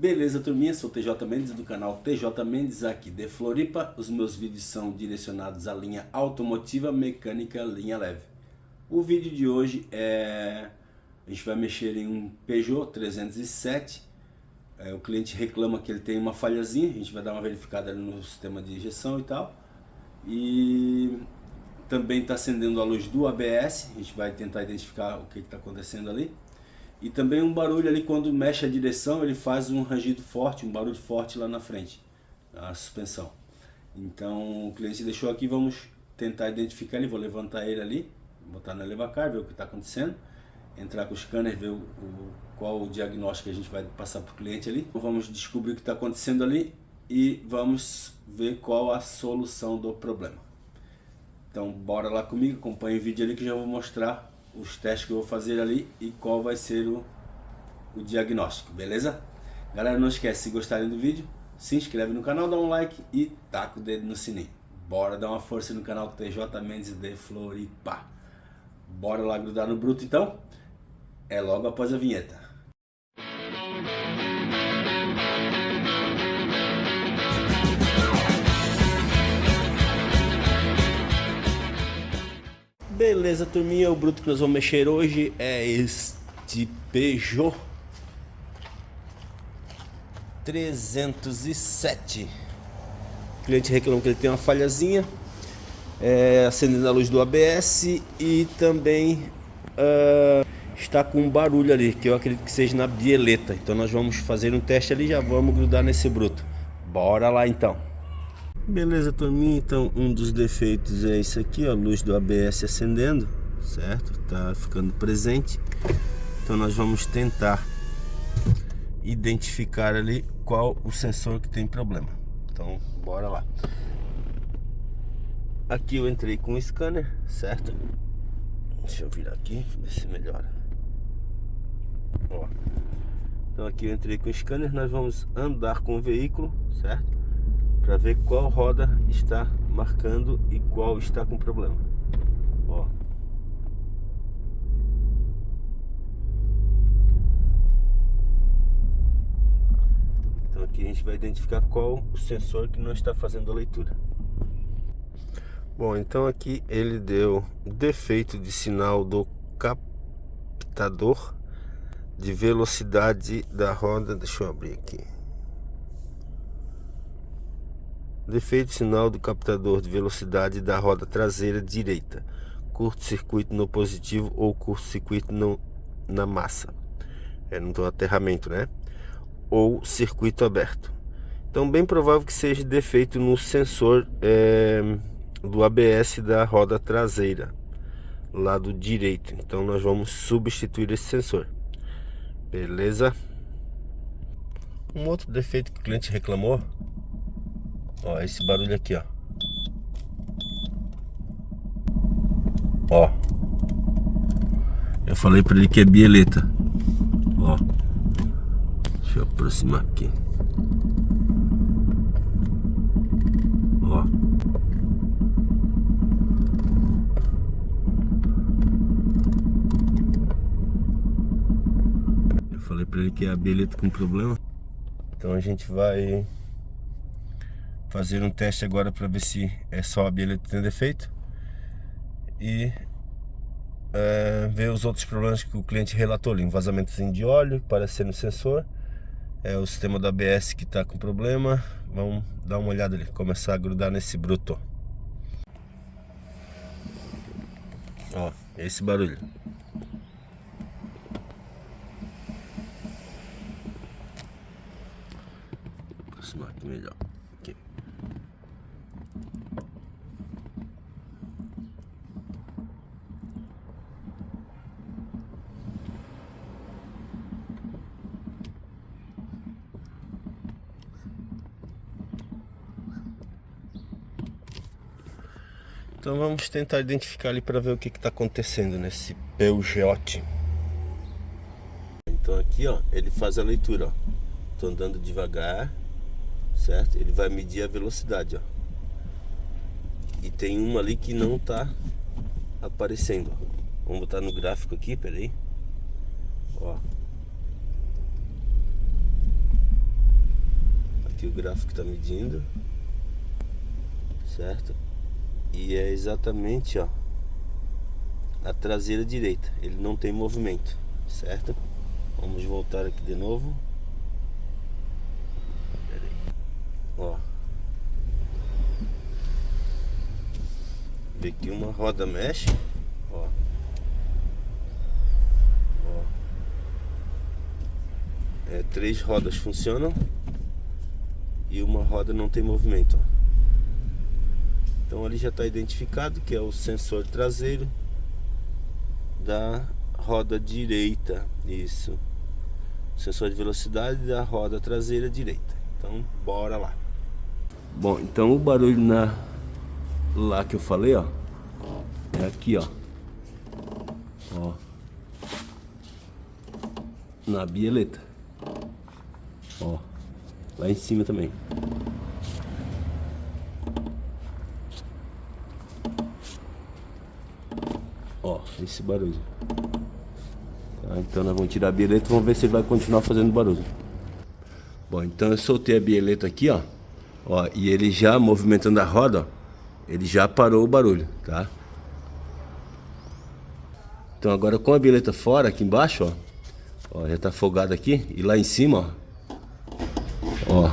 Beleza, turminha? Sou TJ Mendes do canal TJ Mendes aqui de Floripa. Os meus vídeos são direcionados à linha automotiva, mecânica, linha leve. O vídeo de hoje a gente vai mexer em um Peugeot 307. O cliente reclama que ele tem uma falhazinha, a gente vai dar uma verificada no sistema de injeção e tal. E também está acendendo a luz do ABS, a gente vai tentar identificar o que está acontecendo ali. E também um barulho ali, quando mexe a direção, ele faz um rangido forte, um barulho forte lá na frente, a suspensão. Então o cliente deixou aqui, vamos tentar identificar ele, vou levantar ele ali, botar na Levacar, ver o que está acontecendo, entrar com o scanner, ver qual o diagnóstico que a gente vai passar para o cliente ali. Vamos descobrir o que está acontecendo ali e vamos ver qual a solução do problema. Então bora lá comigo, acompanhe o vídeo ali que já vou mostrar os testes que eu vou fazer ali e qual vai ser o diagnóstico, beleza? Galera, não esquece, se gostarem do vídeo, se inscreve no canal, dá um like e taca o dedo no sininho. Bora dar uma força no canal TJ Mendes de Floripa. Bora lá grudar no bruto então? É logo após a vinheta. Beleza, turminha, o bruto que nós vamos mexer hoje é este Peugeot 307. O cliente reclama que ele tem uma falhazinha, acendendo a luz do ABS e também está com um barulho ali, que eu acredito que seja na bieleta. Então nós vamos fazer um teste ali e já vamos grudar nesse bruto. Bora lá então. Beleza, turminha, então um dos defeitos é isso aqui, ó, a luz do ABS acendendo, certo? Tá ficando presente. Então nós vamos tentar identificar ali qual o sensor que tem problema. Então bora lá. Aqui eu entrei com o scanner, certo? Deixa eu virar aqui, ver se melhora. Ó. Então aqui eu entrei com o scanner, nós vamos andar com o veículo, certo? Para ver qual roda está marcando e qual está com problema. Ó. Então aqui a gente vai identificar qual o sensor que não está fazendo a leitura. Bom, então aqui ele deu defeito de sinal do captador de velocidade da roda. Deixa eu abrir aqui. Defeito de sinal do captador de velocidade da roda traseira direita, curto-circuito no positivo ou curto-circuito na massa, no aterramento, né? Ou circuito aberto. Então bem provável que seja defeito no sensor do ABS da roda traseira, lado direito. Então nós vamos substituir esse sensor, beleza? Um outro defeito que o cliente reclamou, ó, esse barulho aqui, ó. Ó. Eu falei pra ele que é bieleta. Ó. Deixa eu aproximar aqui. Ó. Eu falei pra ele que é a bieleta com problema. Então a gente vai fazer um teste agora para ver se é só a bieleta que tem defeito e ver os outros problemas que o cliente relatou ali. Um vazamentozinho de óleo que parece ser no sensor, o sistema do ABS que está com problema. Vamos dar uma olhada ali, começar a grudar nesse bruto. Ó, esse barulho. Vou aproximar aqui melhor. Aqui. Então vamos tentar identificar ali para ver o que está acontecendo nesse Peugeot. Então aqui, ó, ele faz a leitura, ó. Tô andando devagar, certo? Ele vai medir a velocidade, ó. E tem uma ali que não tá aparecendo, ó. Vamos botar no gráfico aqui, peraí. Ó. Aqui o gráfico está medindo, certo? E é exatamente, ó, a traseira direita. Ele não tem movimento, certo? Vamos voltar aqui de novo. Pera aí. Ó, vê que uma roda mexe, ó. Ó. 3 rodas funcionam e uma roda não tem movimento, ó. Então ali já está identificado que é o sensor traseiro da roda direita. Isso, sensor de velocidade da roda traseira direita. Então bora lá. Bom, então o barulho lá que eu falei, ó, é aqui, ó, na bieleta, ó, lá em cima também. Ó, esse barulho. Tá, então nós vamos tirar a bieleta e vamos ver se ele vai continuar fazendo barulho. Bom, então eu soltei a bieleta aqui, ó, e ele já movimentando a roda, ó, ele já parou o barulho, tá? Então agora com a bieleta fora, aqui embaixo, ó, já tá folgado aqui, e lá em cima, ó,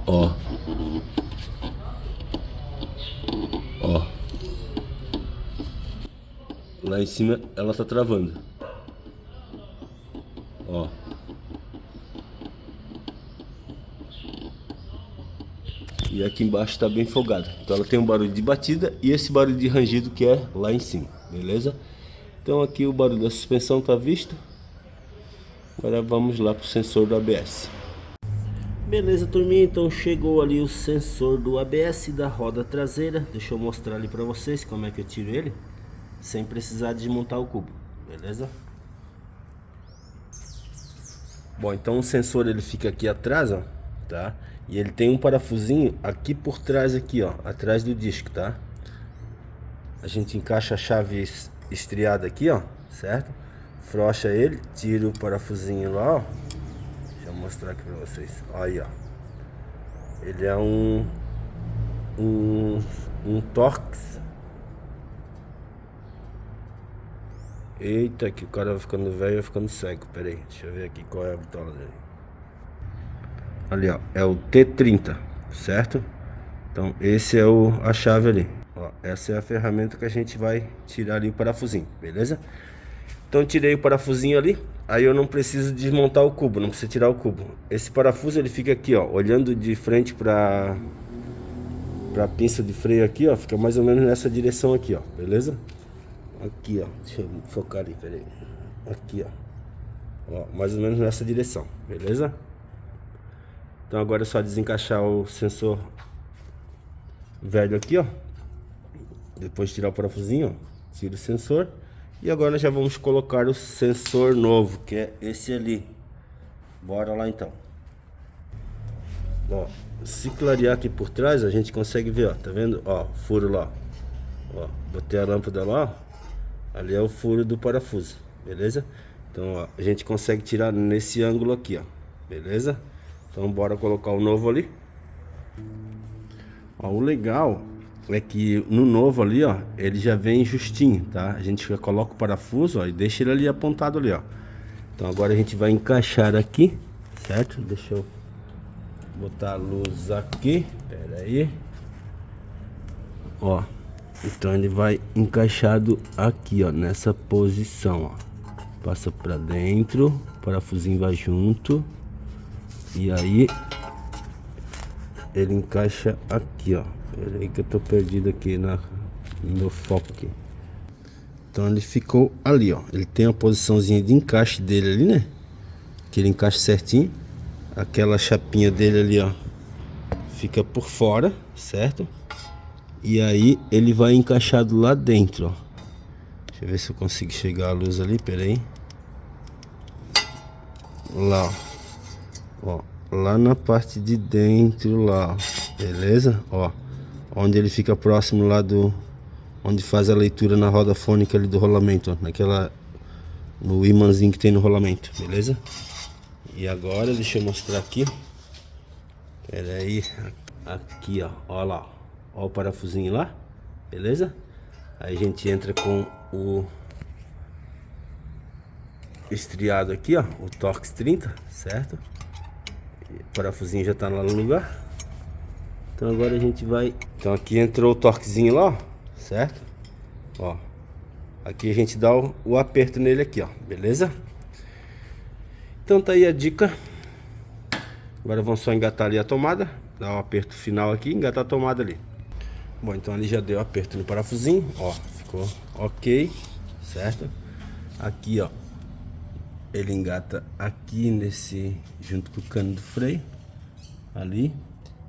ó, lá em cima ela tá travando, ó. E aqui embaixo tá bem folgado. Então ela tem um barulho de batida e esse barulho de rangido que é lá em cima, beleza? Então aqui o barulho da suspensão tá visto. Agora vamos lá pro sensor do ABS. Beleza, turminha, então chegou ali o sensor do ABS da roda traseira. Deixa eu mostrar ali pra vocês como é que eu tiro ele sem precisar desmontar o cubo, beleza? Bom, então o sensor ele fica aqui atrás, ó, tá? E ele tem um parafusinho aqui por trás aqui, ó, atrás do disco, tá? A gente encaixa a chave estriada aqui, ó, certo? Frouxa ele, tira o parafusinho lá, ó. Deixa eu mostrar aqui pra vocês. Aí, ó. Ele é um Torx. Eita, que o cara vai ficando velho e vai ficando cego. Pera aí, deixa eu ver aqui qual é a bitola dele. Ali, ó, é o T30, certo? Então esse é a chave ali, ó, essa é a ferramenta que a gente vai tirar ali o parafusinho, beleza? Então tirei o parafusinho ali, aí eu não preciso desmontar o cubo, não precisa tirar o cubo. Esse parafuso ele fica aqui, ó, olhando de frente pra pinça de freio aqui, ó, fica mais ou menos nessa direção aqui, ó, beleza? Aqui, ó, deixa eu focar ali, peraí. Aqui, ó, mais ou menos nessa direção, beleza? Então agora é só desencaixar o sensor velho aqui, ó. Depois tirar o parafusinho, ó. Tira o sensor. E agora nós já vamos colocar o sensor novo, que é esse ali. Bora lá então. Ó, se clarear aqui por trás, a gente consegue ver, ó. Tá vendo? Ó, furo lá. Ó, botei a lâmpada lá, ó. Ali é o furo do parafuso, beleza? Então, ó, a gente consegue tirar nesse ângulo aqui, ó. Beleza? Então bora colocar o novo ali. Ó, o legal é que no novo ali, ó, ele já vem justinho, tá? A gente já coloca o parafuso, ó, e deixa ele ali apontado ali, ó. Então agora a gente vai encaixar aqui, certo? Deixa eu botar a luz aqui. Pera aí. Ó, então ele vai encaixado aqui, ó, nessa posição, ó. Passa pra dentro, o parafusinho vai junto. E aí ele encaixa aqui, ó. Pera aí que eu tô perdido aqui no meu foco aqui. Então ele ficou ali, ó. Ele tem a posiçãozinha de encaixe dele ali, né? Que ele encaixa certinho. Aquela chapinha dele ali, ó, fica por fora, certo? E aí ele vai encaixado lá dentro, ó. Deixa eu ver se eu consigo chegar a luz ali, pera aí. Lá, ó. Ó, lá na parte de dentro lá, ó. Beleza? Ó, onde ele fica próximo lá do... onde faz a leitura na roda fônica ali do rolamento, ó. No imãzinho que tem no rolamento, beleza? E agora deixa eu mostrar aqui. Pera aí. Aqui, ó. Ó lá. Ó o parafusinho lá. Beleza? Aí a gente entra com o estriado aqui, ó. O Torx 30, certo? O parafusinho já tá lá no lugar. Então agora a gente vai... Então aqui entrou o torquezinho lá, ó. Certo? Ó. Aqui a gente dá o aperto nele aqui, ó. Beleza? Então tá aí a dica. Agora vamos só engatar ali a tomada. Dar o aperto final aqui, engatar a tomada ali. Bom, então ali já deu aperto no parafusinho. Ó, ficou ok. Certo? Aqui, ó. Ele engata aqui nesse... junto com o cano do freio. Ali.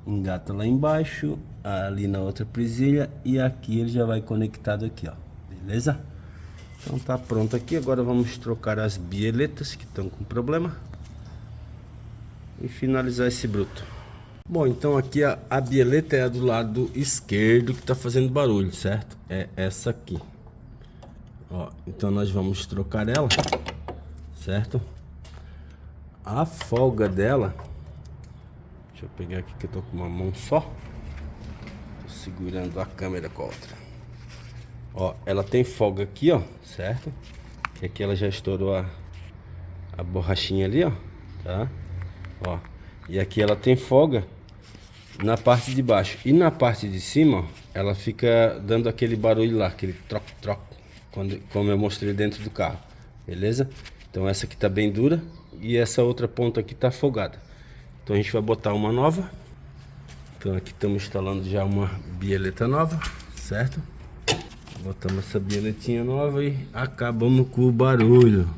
Engata lá embaixo. Ali na outra presilha. E aqui ele já vai conectado aqui, ó. Beleza? Então tá pronto aqui. Agora vamos trocar as bieletas que estão com problema. E finalizar esse bruto. Bom, então aqui a bieleta é a do lado esquerdo que tá fazendo barulho, certo? É essa aqui. Ó, então nós vamos trocar ela, certo? A folga dela... Deixa eu pegar aqui que eu tô com uma mão só. Tô segurando a câmera com a outra. Ó, ela tem folga aqui, ó, certo? E aqui ela já estourou a borrachinha ali, ó, tá? Ó, e aqui ela tem folga na parte de baixo. E na parte de cima, ó, ela fica dando aquele barulho lá, aquele troc-troc, como eu mostrei dentro do carro, beleza? Então essa aqui tá bem dura e essa outra ponta aqui tá folgada. Então a gente vai botar uma nova. Então aqui estamos instalando já uma bieleta nova, certo? Botamos essa bieletinha nova e acabamos com o barulho.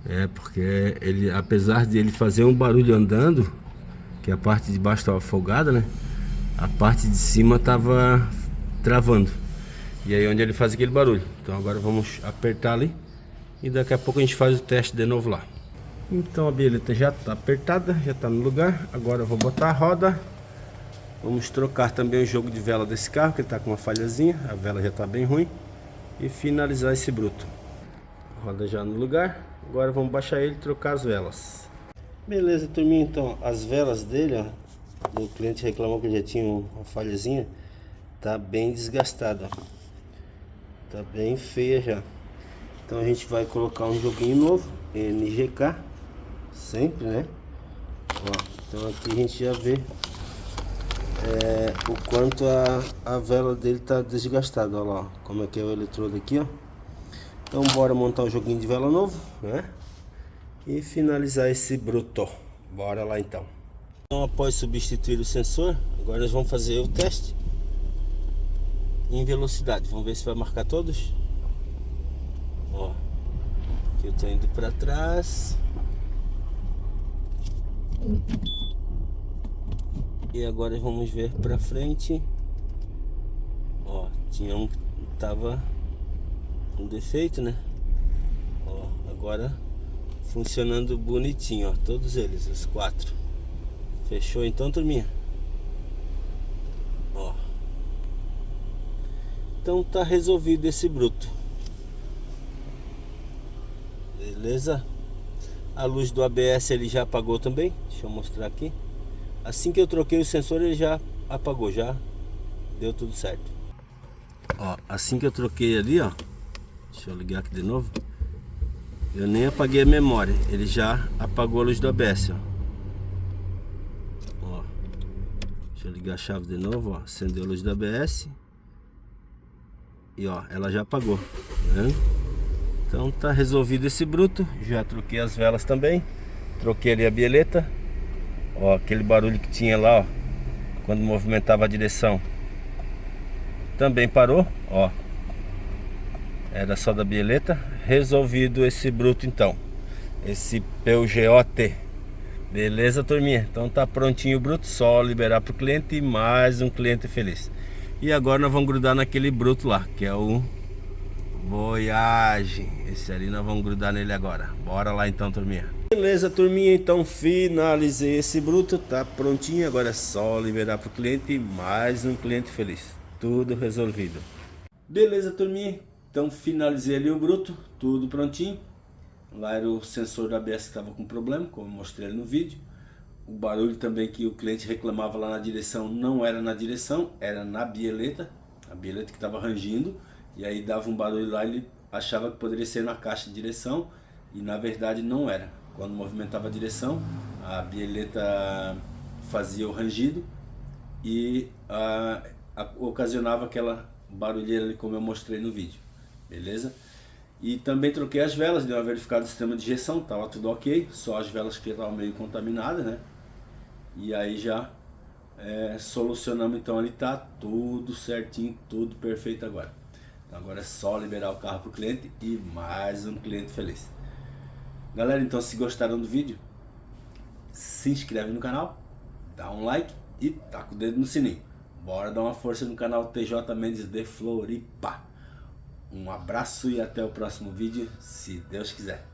É, porque ele, apesar de ele fazer um barulho andando, que a parte de baixo estava folgada, né? A parte de cima estava travando. E aí onde ele faz aquele barulho. Então agora vamos apertar ali e daqui a pouco a gente faz o teste de novo lá. Então a bieleta já está apertada, já está no lugar. Agora eu vou botar a roda. Vamos trocar também o jogo de vela desse carro, que ele está com uma falhazinha. A vela já está bem ruim. E finalizar esse bruto. A roda já no lugar. Agora vamos baixar ele e trocar as velas. Beleza, turminha. Então as velas dele, ó, o cliente reclamou que já tinha uma falhazinha. Tá bem desgastada. Tá bem feia já. Então a gente vai colocar um joguinho novo, NGK. Sempre, né? Ó, então aqui a gente já vê o quanto a vela dele tá desgastada. Olha lá, ó, como é que é o eletrodo aqui, ó. Então bora montar o joguinho de vela novo, né? E finalizar esse bruto. Bora lá então. Então após substituir o sensor, agora nós vamos fazer o teste em velocidade. Vamos ver se vai marcar todos. Ó, aqui eu tô indo para trás. E agora vamos ver pra frente. Ó, tinha um que tava com defeito, né? Ó, agora funcionando bonitinho, ó, todos eles, os 4. Fechou então, turminha? Ó. Então tá resolvido esse bruto. Beleza? A luz do ABS ele já apagou também. Deixa eu mostrar aqui. Assim que eu troquei o sensor ele já apagou, já deu tudo certo. Ó, assim que eu troquei ali, ó, deixa eu ligar aqui de novo. Eu nem apaguei a memória, ele já apagou a luz do ABS, ó. Ó, deixa eu ligar a chave de novo, ó, acendeu a luz do ABS. E ó, ela já apagou, tá vendo? Então tá resolvido esse bruto. Já troquei as velas também. Troquei ali a bieleta. Ó, aquele barulho que tinha lá, ó, quando movimentava a direção, também parou, ó. Era só da bieleta. Resolvido esse bruto então. Esse PeuGot. Beleza, turminha? Então tá prontinho o bruto. Só liberar pro cliente e mais um cliente feliz. E agora nós vamos grudar naquele bruto lá, que é o Voyage. Esse ali nós vamos grudar nele agora. Bora lá então, turminha. Beleza, turminha, então finalizei esse bruto, tá prontinho. Agora é só liberar pro cliente e mais um cliente feliz. Tudo resolvido. Beleza, turminha, então finalizei ali o bruto, tudo prontinho. Lá era o sensor da ABS que estava com problema, como eu mostrei ali no vídeo. O barulho também que o cliente reclamava lá na direção não era na direção, era na bieleta. A bieleta que estava rangindo. E aí dava um barulho lá, ele achava que poderia ser na caixa de direção. E na verdade não era. Quando movimentava a direção, a bieleta fazia o rangido e ocasionava aquela barulheira ali, como eu mostrei no vídeo. Beleza? E também troquei as velas, dei uma verificada no sistema de injeção, estava tudo ok, só as velas que estavam meio contaminadas, né? E aí já solucionamos, então ali tá tudo certinho, tudo perfeito agora. Então agora é só liberar o carro para o cliente e mais um cliente feliz. Galera, então se gostaram do vídeo, se inscreve no canal, dá um like e taca o dedo no sininho. Bora dar uma força no canal TJ Mendes de Floripa. Um abraço e até o próximo vídeo, se Deus quiser.